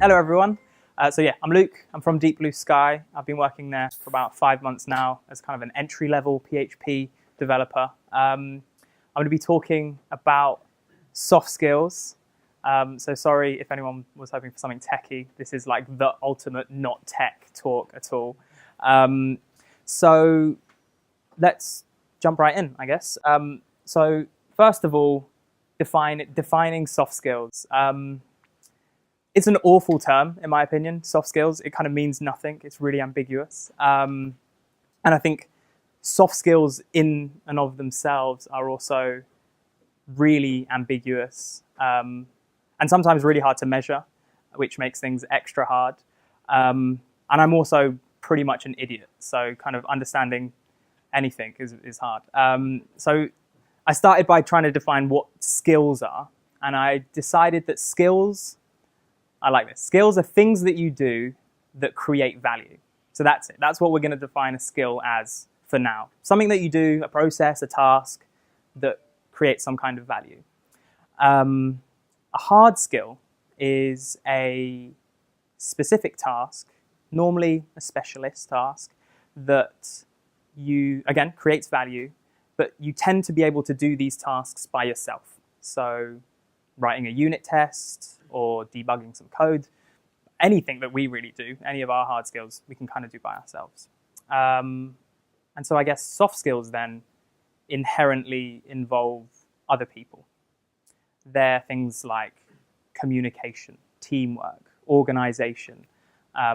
Hello everyone. I'm Luke. I'm from Deep Blue Sky. I've been working there for about 5 months now as kind of an entry-level PHP developer. I'm going to be talking about soft skills. So sorry if anyone was hoping for something techy. This is like the ultimate not tech talk at all. So let's jump right in, I guess. So first of all, defining soft skills. It's an awful term, in my opinion, soft skills. It kind of means nothing. It's really ambiguous. And I think soft skills in and of themselves are also really ambiguous and sometimes really hard to measure, which makes things extra hard. And I'm also pretty much an idiot, so kind of understanding anything is hard. So I started by trying to define what skills are, and I decided that skills, I like this. Skills are things that you do that create value. So that's it. That's what we're going to define a skill as for now. Something that you do, a process, a task that creates some kind of value. A hard skill is a specific task, normally a specialist task, that again, creates value, but you tend to be able to do these tasks by yourself. So writing a unit test or debugging some code, anything that we really do, any of our hard skills, we can kind of do by ourselves. And so I guess soft skills then inherently involve other people. They're things like communication, teamwork, organization.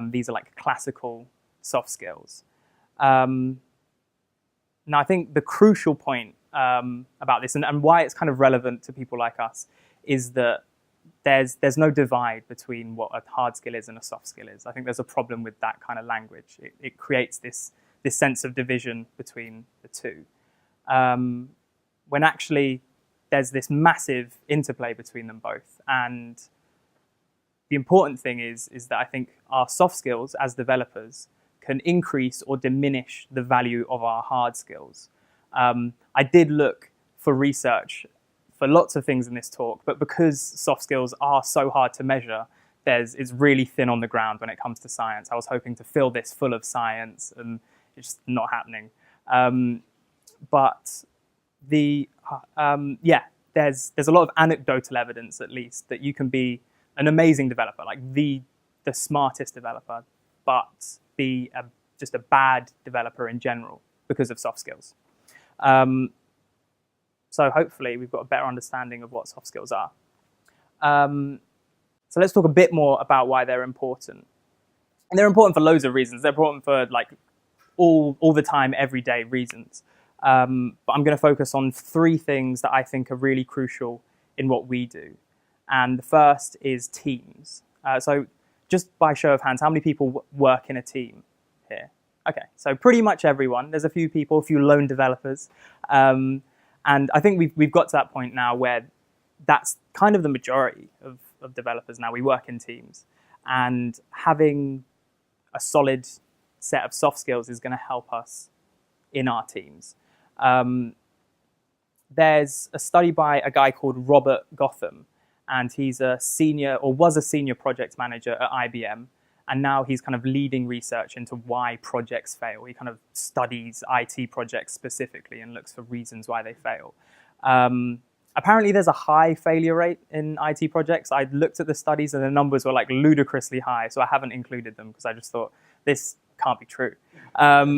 These are like classical soft skills. Now, I think the crucial point about this and why it's kind of relevant to people like us is that there's no divide between what a hard skill is and a soft skill is. I think there's a problem with that kind of language. It creates this sense of division between the two, when actually there's this massive interplay between them both. And the important thing is that I think our soft skills as developers can increase or diminish the value of our hard skills. I did look for research for lots of things in this talk, but because soft skills are so hard to measure, it's really thin on the ground when it comes to science. I was hoping to fill this full of science, and it's just not happening. But there's a lot of anecdotal evidence, at least, that you can be an amazing developer, like the smartest developer, but be just a bad developer in general because of soft skills. So hopefully we've got a better understanding of what soft skills are. So let's talk a bit more about why they're important. And they're important for loads of reasons. They're important for like all the time, everyday reasons. But I'm going to focus on 3 things that I think are really crucial in what we do. And the first is teams. So just by show of hands, how many people work in a team here? Okay, so pretty much everyone. There's a few people, a few lone developers. And I think we've got to that point now where that's kind of the majority of developers now. We work in teams. And having a solid set of soft skills is going to help us in our teams. There's a study by a guy called Robert Gotham, and he's a senior, or was a senior project manager at IBM. And now he's kind of leading research into why projects fail. He kind of studies IT projects specifically and looks for reasons why they fail. Apparently there's a high failure rate in IT projects. I looked at the studies and the numbers were like ludicrously high, so I haven't included them because I just thought this can't be true. But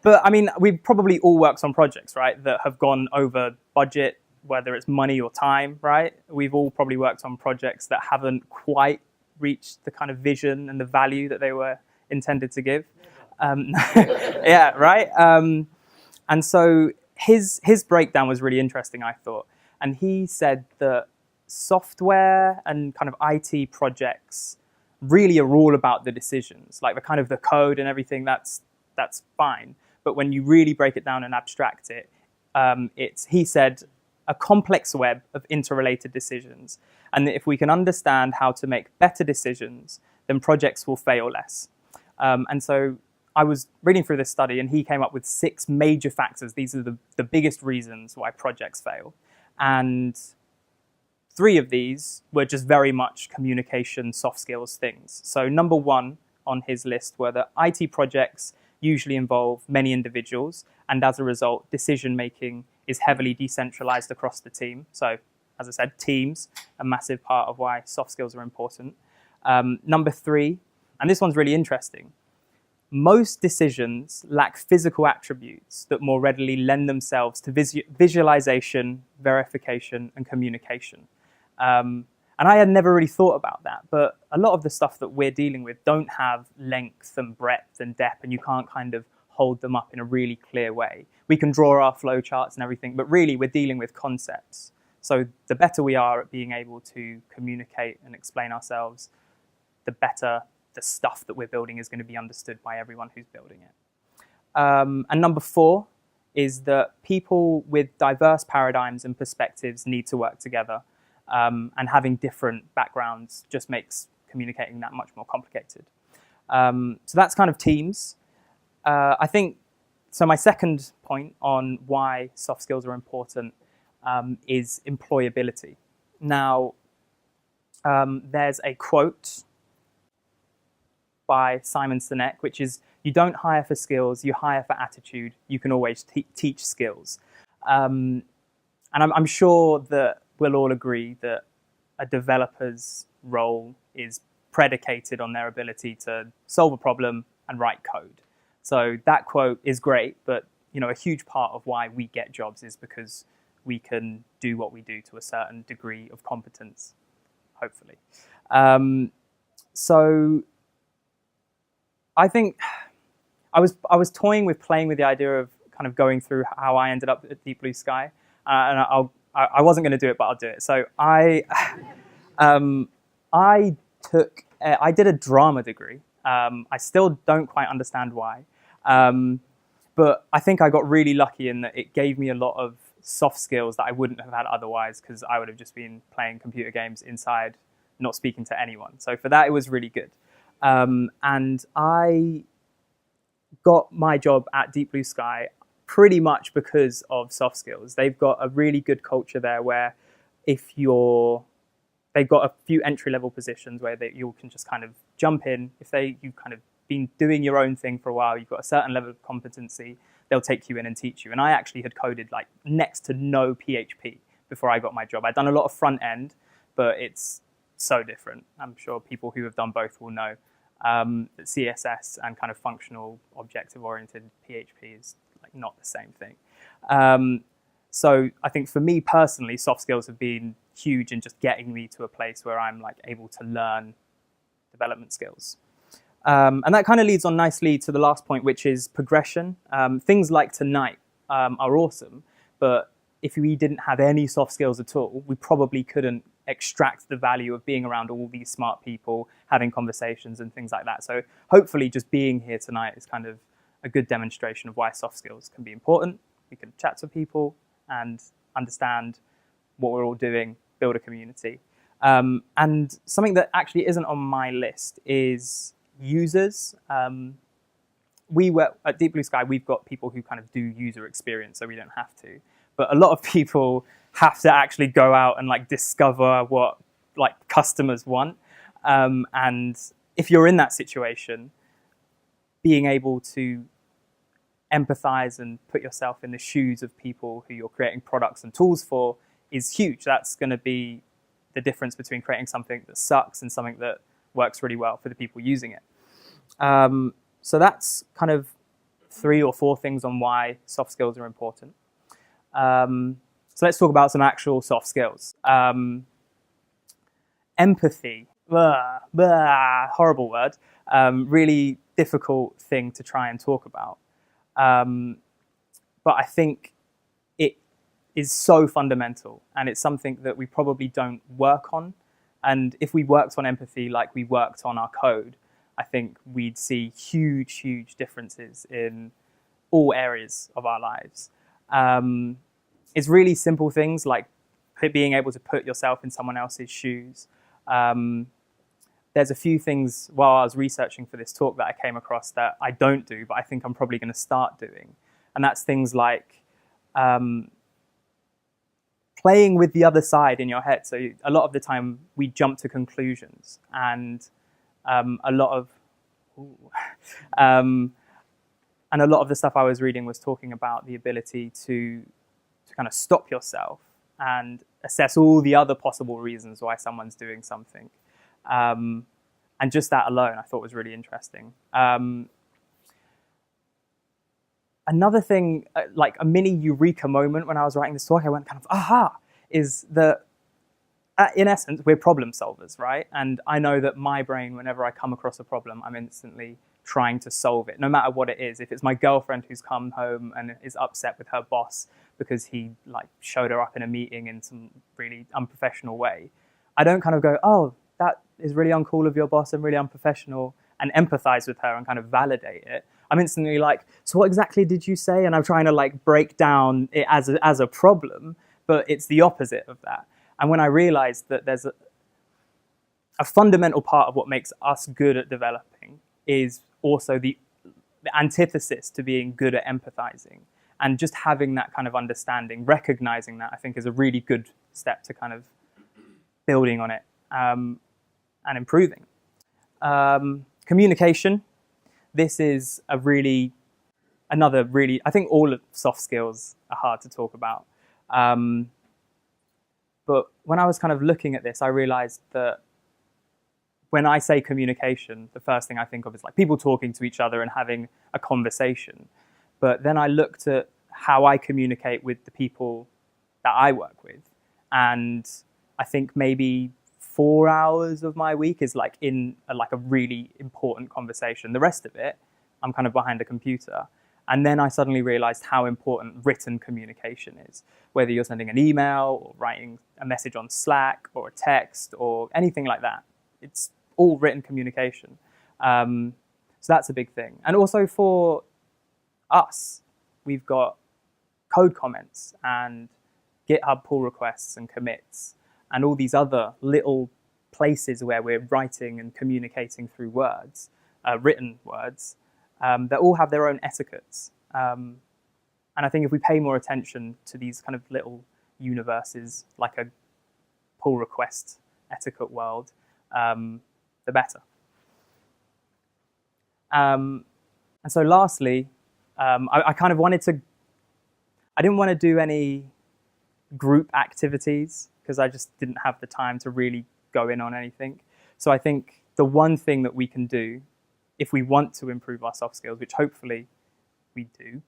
I mean, we've probably all worked on projects, right, that have gone over budget, whether it's money or time, right? We've all probably worked on projects that haven't quite reached the kind of vision and the value that they were intended to give. Yeah, right? And so his breakdown was really interesting, I thought. And he said that software and kind of IT projects really are all about the decisions, like the kind of the code and everything, that's fine. But when you really break it down and abstract it, he said, a complex web of interrelated decisions. And if we can understand how to make better decisions, then projects will fail less. And so I was reading through this study, and he came up with 6 major factors. These are the biggest reasons why projects fail. And 3 of these were just very much communication, soft skills things. So number 1 on his list were that IT projects usually involve many individuals, and as a result, decision-making is heavily decentralized across the team. So, as I said, teams, a massive part of why soft skills are important. Number 3, and this one's really interesting, most decisions lack physical attributes that more readily lend themselves to visualization, verification, and communication. And I had never really thought about that, but a lot of the stuff that we're dealing with don't have length and breadth and depth, and you can't kind of hold them up in a really clear way. We can draw our flow charts and everything, but really we're dealing with concepts. So the better we are at being able to communicate and explain ourselves, the better the stuff that we're building is going to be understood by everyone who's building it. And number 4 is that people with diverse paradigms and perspectives need to work together. And having different backgrounds just makes communicating that much more complicated. So that's kind of teams. I think, so my second point on why soft skills are important is employability. Now, there's a quote by Sinek, which is, "You don't hire for skills, you hire for attitude. You can always teach skills." And I'm sure that we'll all agree that a developer's role is predicated on their ability to solve a problem and write code. So that quote is great, but a huge part of why we get jobs is because we can do what we do to a certain degree of competence, hopefully. So I think I was toying with playing with the idea of kind of going through how I ended up at Deep Blue Sky, and I wasn't going to do it, but I'll do it. So I did a drama degree. I still don't quite understand why, but I think I got really lucky in that it gave me a lot of soft skills that I wouldn't have had otherwise, because I would have just been playing computer games inside, not speaking to anyone. So for that, it was really good. And I got my job at Deep Blue Sky pretty much because of soft skills. They've got a really good culture there where they've got a few entry-level positions where you can just kind of jump in. If you've kind of been doing your own thing for a while, you've got a certain level of competency, they'll take you in and teach you. And I actually had coded like next to no PHP before I got my job. I'd done a lot of front end, but it's so different. I'm sure people who have done both will know that CSS and kind of functional objective-oriented PHP is like not the same thing. So I think for me personally, soft skills have been huge in just getting me to a place where I'm like able to learn development skills. And that kind of leads on nicely to the last point, which is progression. Things like tonight are awesome, but if we didn't have any soft skills at all, we probably couldn't extract the value of being around all these smart people, having conversations and things like that. So hopefully just being here tonight is kind of a good demonstration of why soft skills can be important. We can chat to people and understand what we're all doing, build a community. And something that actually isn't on my list is users. We work at Deep Blue Sky, we've got people who kind of do user experience, so we don't have to. But a lot of people have to actually go out and like discover what like customers want. And if you're in that situation, being able to empathize and put yourself in the shoes of people who you're creating products and tools for is huge. That's going to be the difference between creating something that sucks and something that works really well for the people using it. So that's kind of 3 or 4 things on why soft skills are important. So let's talk about some actual soft skills. Empathy, horrible word, really difficult thing to try and talk about. But I think it is so fundamental, and it's something that we probably don't work on. And if we worked on empathy like we worked on our code, I think we'd see huge, huge differences in all areas of our lives. It's really simple things like being able to put yourself in someone else's shoes. There's a few things while I was researching for this talk that I came across that I don't do, but I think I'm probably going to start doing. And that's things like playing with the other side in your head. So a lot of the time we jump to conclusions, and a lot of and a lot of the stuff I was reading was talking about the ability to kind of stop yourself and assess all the other possible reasons why someone's doing something. And just that alone, I thought was really interesting. Another thing, like a mini eureka moment when I was writing this talk, I went kind of, aha, is that in essence, we're problem solvers, right? And I know that my brain, whenever I come across a problem, I'm instantly trying to solve it, no matter what it is. If it's my girlfriend who's come home and is upset with her boss because he like showed her up in a meeting in some really unprofessional way, I don't kind of go, oh, that is really uncool of your boss and really unprofessional, and empathize with her and kind of validate it. I'm instantly like, so what exactly did you say? And I'm trying to like break down it as a problem, but it's the opposite of that. And when I realized that there's a fundamental part of what makes us good at developing is also the antithesis to being good at empathizing. And just having that kind of understanding, recognizing that, I think is a really good step to kind of building on it and improving. Communication. This is another really, I think all of soft skills are hard to talk about. But when I was kind of looking at this, I realized that when I say communication, the first thing I think of is like people talking to each other and having a conversation. But then I looked at how I communicate with the people that I work with. And I think maybe 4 hours of my week is like in a really important conversation. The rest of it, I'm kind of behind a computer. And then I suddenly realized how important written communication is, whether you're sending an email or writing a message on Slack or a text or anything like that. It's all written communication. So that's a big thing. And also for us, we've got code comments and GitHub pull requests and commits and all these other little places where we're writing and communicating through words, written words, that all have their own etiquettes. And I think if we pay more attention to these kind of little universes, like a pull request etiquette world, the better. And so lastly, I kind of I didn't want to do any group activities because I just didn't have the time to really go in on anything. So I think the one thing that we can do if we want to improve our soft skills, which hopefully we do,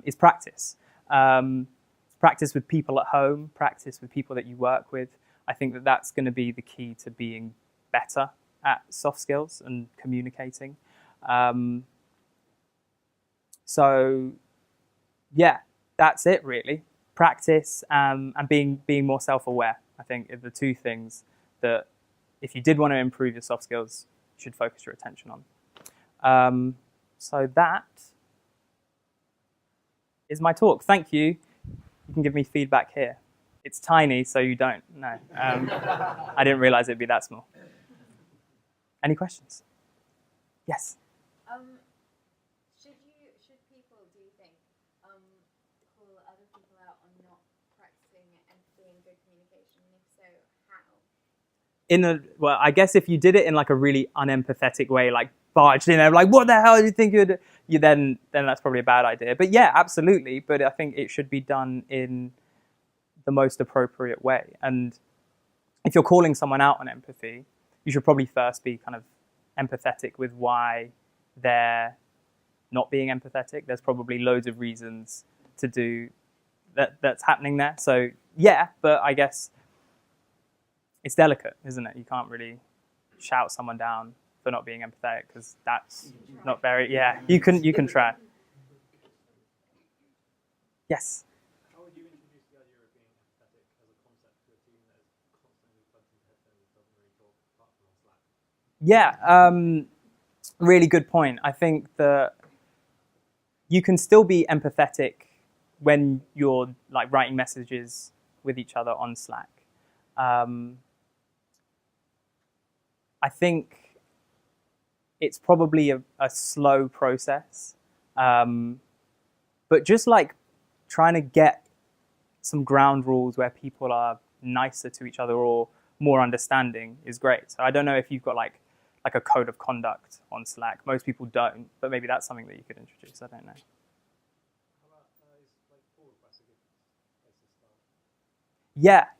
is practice. Practice with people at home, practice with people that you work with. I think that that's going to be the key to being better at soft skills and communicating. So yeah, that's it really. Practice and being more self-aware, I think, are the two things that if you did want to improve your soft skills, you should focus your attention on. So that is my talk. Thank you. You can give me feedback here. It's tiny, so you don't. No. I didn't realize it'd be that small. Any questions? Yes. Should people, do you think, call other people out on not practicing empathy and good communication? And if so, how? Well, I guess if you did it in like a really unempathetic way, like barged in there, like, what the hell do you think then that's probably a bad idea. But yeah, absolutely. But I think it should be done in the most appropriate way. And if you're calling someone out on empathy, you should probably first be kind of empathetic with why they're not being empathetic. There's probably loads of reasons to do that's happening there. So yeah, but I guess it's delicate, isn't it? You can't really shout someone down for not being empathetic because that's not very, yeah, you can try. Yes? How would you introduce the idea of being empathetic as a concept to a team that is constantly plugged into headphones and doesn't really talk apart from on Slack? Yeah, really good point. I think that you can still be empathetic when you're like writing messages with each other on Slack. I think it's probably a slow process, but just like trying to get some ground rules where people are nicer to each other or more understanding is great. So I don't know if you've got like a code of conduct on Slack. Most people don't, but maybe that's something that you could introduce. I don't know. How about is like pull requests a good place to start?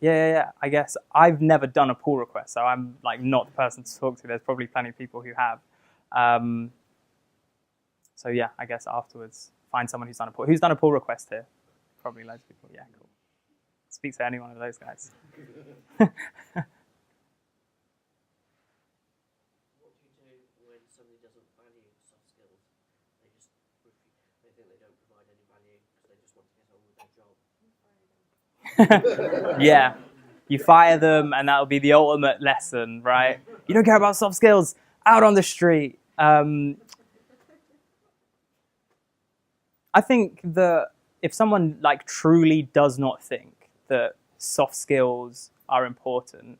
Yeah. I guess I've never done a pull request, so I'm like not the person to talk to. There's probably plenty of people who have. So yeah, I guess afterwards find someone who's done a pull. Who's done a pull request here? Probably loads of people. Yeah, cool. Speak to any one of those guys. What do you do when somebody doesn't value soft skills? They think they don't provide any value because they just want to get on with their job. Yeah, you fire them, and that'll be the ultimate lesson, right? You don't care about soft skills. Out on the street. I think that if someone like truly does not think that soft skills are important,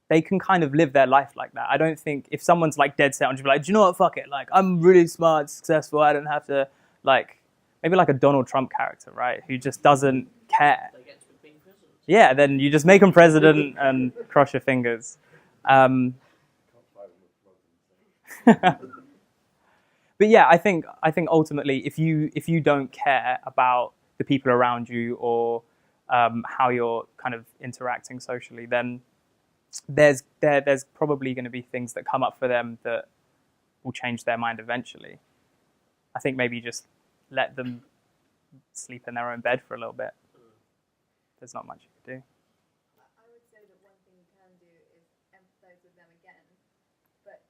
they can kind of live their life like that. I don't think if someone's like dead set on just be like, do you know what, fuck it, like I'm really smart, successful, I don't have to, like maybe like a Donald Trump character, right, who just doesn't care. They get to be president. Yeah, then you just make them president and cross your fingers. But yeah, I think ultimately, if you don't care about the people around you or how you're kind of interacting socially, then there's probably going to be things that come up for them that will change their mind eventually. I think maybe just let them sleep in their own bed for a little bit. There's not much you can do. I would say that one thing you can do is empathize with them again, but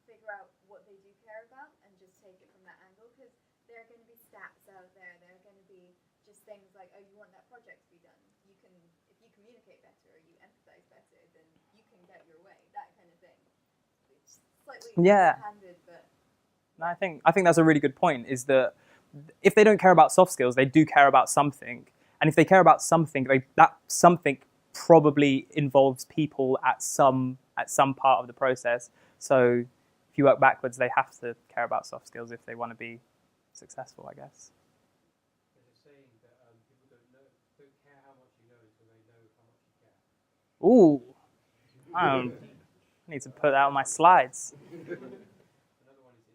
figure out what they do care about and just take it from that angle, because there are going to be stats out there. There are going to be just things like, oh, you want that project to be done. You can, if you communicate better or you empathize better, then you can get your way. That kind of thing. It's slightly handed, but No, I think that's a really good point. Is that if they don't care about soft skills, they do care about something, and if they care about something, that something probably involves people at some part of the process. So if you work backwards, they have to care about soft skills if they want to be successful, I guess. There's a saying that people don't care how much you know until they know how much you care. Ooh, I need to put that on my slides. Another one is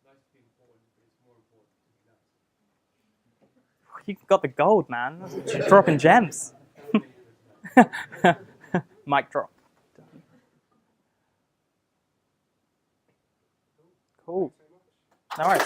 nice to be important, but it's more important to be nice. You got the gold, man. You're dropping gems. Mic drop. Cool. No worries.